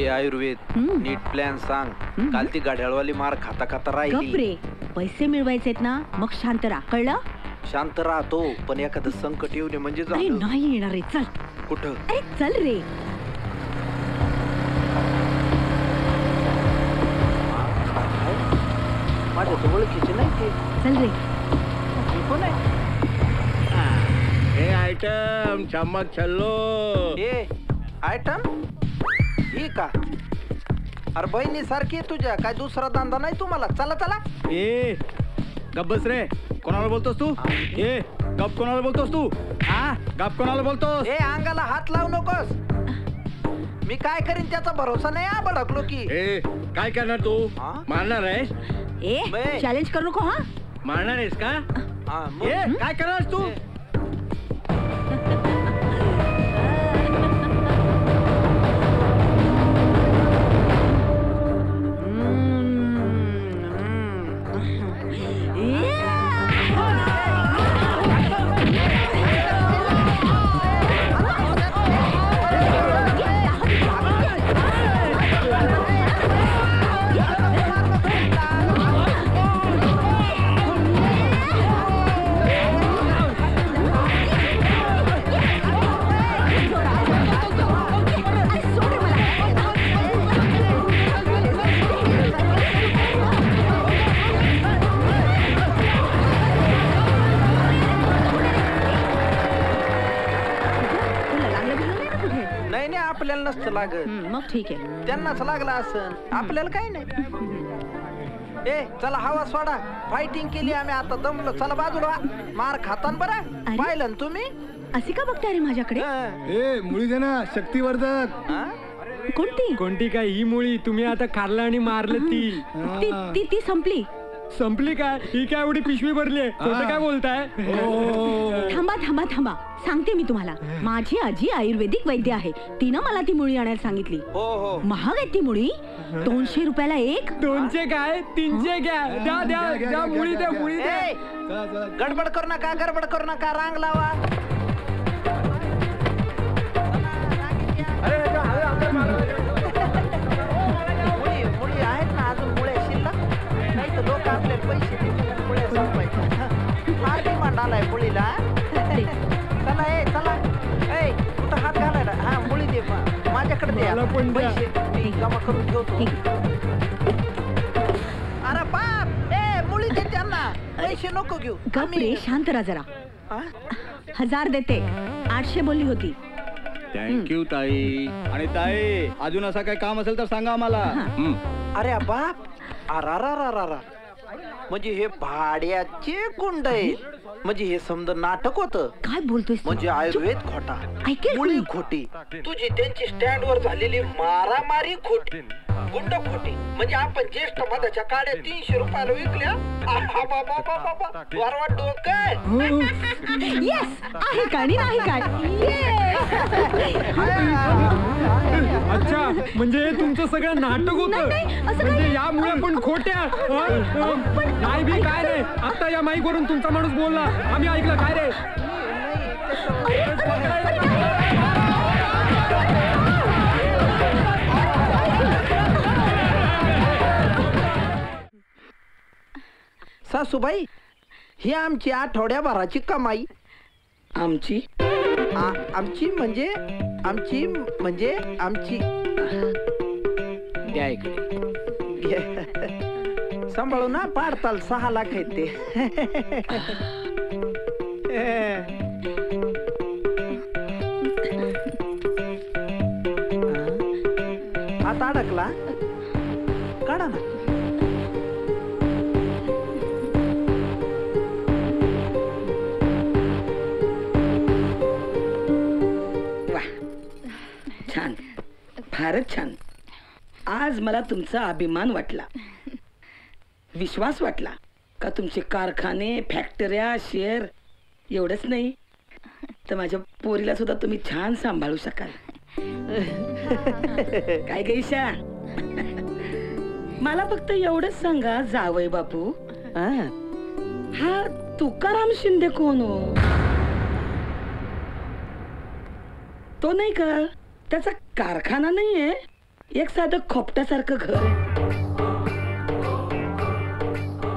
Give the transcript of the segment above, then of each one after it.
आयुर्वेद नीट plan सांग. काल ती गाड्याळवाली मार खाता खाता राहिली. गप रे, पैसे मिळवायचेत ना, मग शांत राहा, कळलं? शांत राहतो पण एखादं संकट येऊ नये म्हणजे अरे नाही येणार रे, चल. कुठं? अरे चल रे. माझ्या ओळखीचे नाही ते. चल रे. कोण आहे? हे आयटम चमक छल्लो. ए आयटम ही का? अरे बहिणी सारखी तुझ्या, काय दुसरा धंदा नाही तुम्हाला? चला चला. ए गप बस रे, कोणाला बोलतोस तू? ए गप कोणाला बोलतोस तू? हा गप कोणाला बोलतोस? ए अंगाला हात लावू नकोस. मी काय करीन त्याचा भरोसा नाही. भडकलो की. ए काय करणार तू? मारणार आहेस? ए चॅलेंज करू नको. हा मारणार आहेस का? ए काय करणार तू? आपल्याला नसतं लागत. मग ठीक आहे, त्यांनाच लागला असं, आपल्याला काय नाही. ए चला हवा सोडा. फायटिंग केली आम्ही, आता दमलो. चला बाजूला. मार खातान बरं. पाहिलं तुम्ही? असे का बघताय रे माझ्याकडे? ए मुळी दे ना, शक्तिवर्धक. कोणती? कोणती काय? ही मुळी तुम्ही आता खाल्ला आणि मारलं ती. ती संपली. संपली काय? ही काय एवढी पिशवी भरली आहे? खोटं काय बोलताय? थांबा थांबा थांबा, सांगते मी तुम्हाला. माझी आजी आयुर्वेदिक वैद्य आहे. तिनं मला ती मुळी आणायला सांगितली. महाग आहे ती मुळी. 200 रुपयाला एक. 200 काय? 300 घ्या. द्या द्या द्या, मुळी द्या, मुळी द्या. गडबड करू नका, गडबड करू नका. रांग लावा. मुळी आहेत ना अजून? मुळे शिल्लक नाही तर लोक आपल्याला पैसे देतील. मुळे संपायचे. फार डिमांड आलाय मुळीला. चला ए चला. ए कुठं हात घालायला? हा मुळी दे, माझ्याकडे दे पैसे. मी जमा करून ठेवतो. अरे बाप, ए मुळी दे त्यांना. पैसे नको घेऊ. गप रे, शांत राहा जरा. 1000 देते. 800 बोलली होती. थँक्यू ताई. आणि ताई अजून असं काही काम असेल तर सांगा आम्हाला. अरे बाप, अरा म्हणजे हे भाड्याचे कुंड आहे. म्हणजे हे समजा नाटक होतं. काय बोलतोय? म्हणजे आयुर्वेद खोटा, मुळी खोटी, तुझी त्यांची स्टँड वर झालेली मारामारी खोटी, गुंड खोटी. म्हणजे आपण ज्येष्ठ मधाच्या काड्या 300 रुपयाला विकल्या. वारवाट डोकं. येस, आहे काय नाही काय? अच्छा, म्हणजे तुमचं सगळं नाटक होतं. म्हणजे यामुळे पण खोट्या. नाही बी काय नाही. आता या माईक वरून तुमचा माणूस बोलला, आम्ही ऐकलं. काय रे? सासूबाई, ही आमची आठवड्याभराची कमाई. आमची आमची म्हणजे आमची द्या इकडे. सांभाळू ना. पाडताल 6 लाख आहेत ते. आता अडकला. काढा ना. छान, फारच छान. आज मला तुमचा अभिमान वाटला, विश्वास वाटला का तुमचे कारखाने, फॅक्टऱ्या, शेअर एवढंच नाही तर माझ्या पोरीला सुद्धा तुम्ही छान सांभाळू शकाल. काय गैशा, मला फक्त एवढंच सांगा जावई बापू, हा तुकाराम शिंदे कोण हो? तो नाही का, त्याचा कारखाना नाहीये, एक साधं खोपट्यासारखं घर आहे.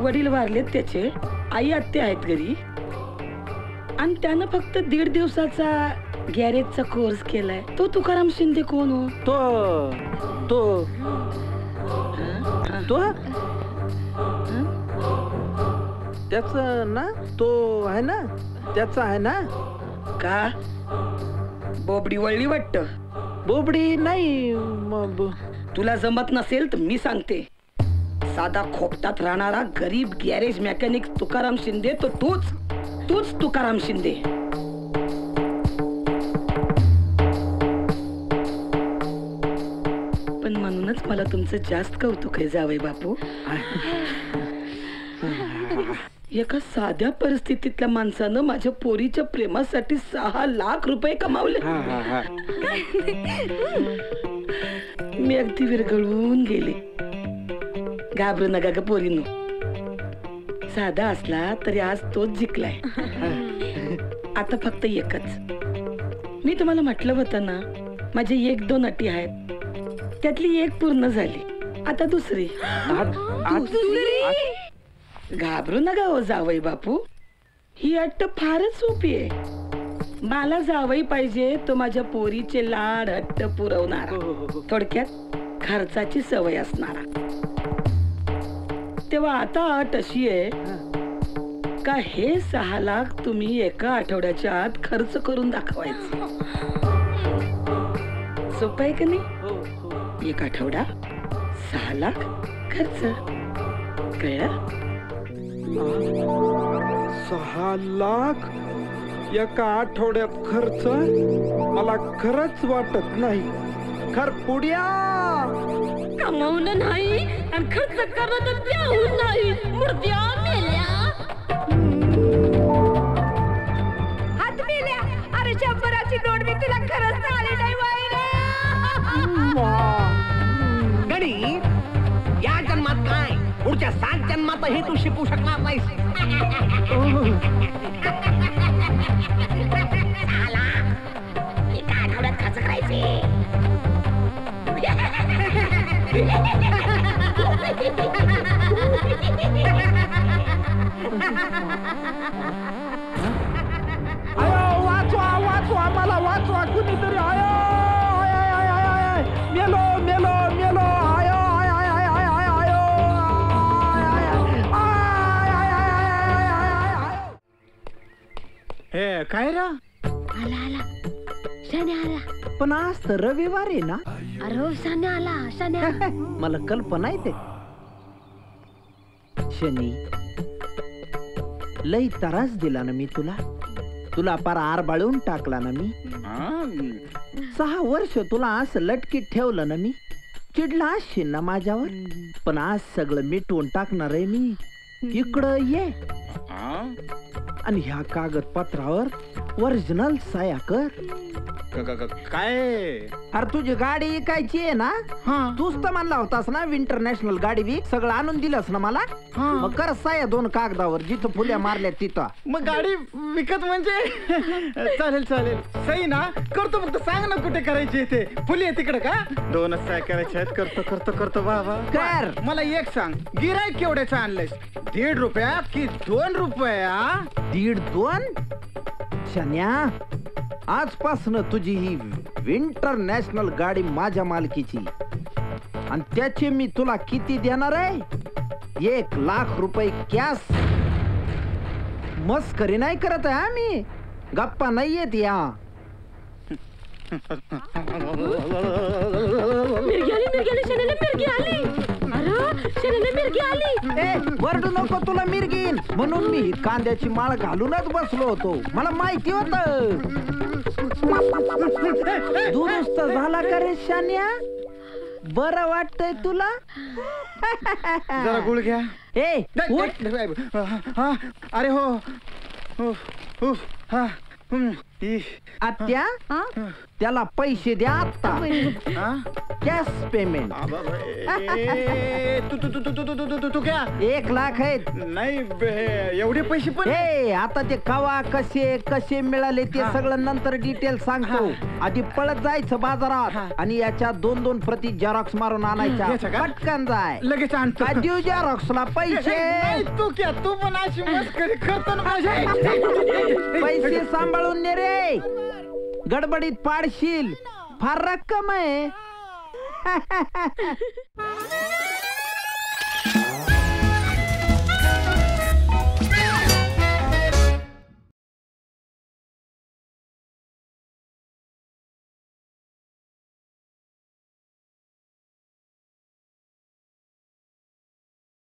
वडील वारलेत त्याचे, आई आत्या आहेत घरी, आणि त्यानं फक्त 1.5 दिवसाचा गॅरेजचा कोर्स केलाय. तो तुकाराम शिंदे कोण हो? तो त्याच ना, तो आहे ना, त्याचा आहे ना. का बोबडी वळली वाटत? बोबडी नाही. तुला जमत नसेल तर मी सांगते. साधा खोपटात राहणारा गरीब गॅरेज मेकॅनिक तुकाराम शिंदे तो तूच तुकाराम शिंदे. पण म्हणूनच मला तुमचं जास्त कौतुक आहे जावई बापू. एका साध्या परिस्थितीतल्या माणसानं माझ्या पोरीच्या प्रेमासाठी 6 लाख रुपये कमावले. मी अगदी विरघळून गेले. घाबरू नका ग पोरीनो, साधा असला तरी आज तोच जिंकलाय. आता फक्त एकच. मी तुम्हाला म्हटलं होतं ना, माझे 1-2 अटी आहेत, त्यातली एक पूर्ण झाली, आता दुसरी. घाबरू नका हो जावई बापू, ही अट फारच सोपी आहे. मला जावई पाहिजे तो माझ्या पोरीचे लाड हट्ट पुरवणारा, थोडक्यात खर्चाची सवय असणारा. तेव्हा आता अट अशी आहे का हे 6 लाख तुम्ही एका आठवड्याच्या आत खर्च करून दाखवायचं. सोपं आहे का नाही? 1 आठवडा 6 लाख खर्च. कळलं? 6 लाख एका आठवड्यात खर्च मला खरंच वाटत नाही. खरपुड्या कमावणं नाही आणि खर्च करणं तर त्याहून नाही. मूर्त्या मेल्या, हात मेल्या. अरे 100ची नोट मी तुला खरंच आली नाही गणी. या जन्मात काय, पुढच्या 7 जन्मात हे तू शिकू शकणार नाहीस. एका आठवड्यात खर्च करायचे. वाचवा वाचवा, मला वाचवा कुणीतरी. आयो मेलो मेलो मेलो. आयो हे काय रा? आला शनी आला. पण आज तर रविवार आहे ना. अरे शनी आला, शनी. मला कल्पना येते. शनी लई त्रास दिला ना मी तुला पार आरबाळून टाकला ना मी. 6 वर्ष तुला असं लटकीत ठेवलं ना मी. चिडला असशील ना माझ्यावर, पण आज सगळं मिटवून टाकणार आहे मी. इकडं ये आणि ह्या कागदपत्रावर ओरिजिनल सह्या कर. काय? अरे तुझी गाडी इकायची आहे ना. तूच तर म्हणला होतास ना इंटरनॅशनल गाडी विक. सगळं आणून दिलंस ना मला. मग कर साया 2 कागदावर जिथं फुल्या मारल्या तिथं. मग गाडी विकत म्हणजे चालेल सही ना करतो. फक्त सांग ना कुठे करायची ते. फुली आहे तिकडे का? 2च सह्या करायच्या आहेत. करतो बाबा. कर. मला एक सांग, गिराईक केवढ्याचं आणलंयस? 1.5 रुपया की 2 रुपया? 1.5-2 शन्या, आजपासून तुझी ही इंटरनॅशनल गाडी माझ्या मालकीची. आणि त्याचे मी तुला किती देणार आहे? 1 लाख रुपये कॅश. मस्करी नाही करत आहे आम्ही, गप्पा नाही येत या. वरडू नको, तुला मिरगीन म्हणून मी कांद्याची माळ घालूनच बसलो होतो. मला माहिती होत. दुरुस्त झाला का रे शान्या? बरं वाटतंय तुला? जरा गुळ घ्या. ए अरे हो. आत्या हा? त्याला पैसे द्या आता हा? कॅश पेमेंट तू क्या 1 लाख आहेत. नाही एवढे पैसे पण हे आता ते कवा कसे कसे मिळाले ते सगळं नंतर डिटेल सांगतो. आधी पळत जायचं बाजारात आणि याच्या 2-2 प्रती झेरॉक्स मारून आणायच्या. याच्या का? पटकन जाय. लगेच आणतो. का देऊ झेरॉक्सला पैसे? नाही, तू क्या तू पण अशी मस्करी करतो ना माझ्या. पैसे सांभाळून ने रे, गडबडीत पाडशील. फार रक्कम आहे.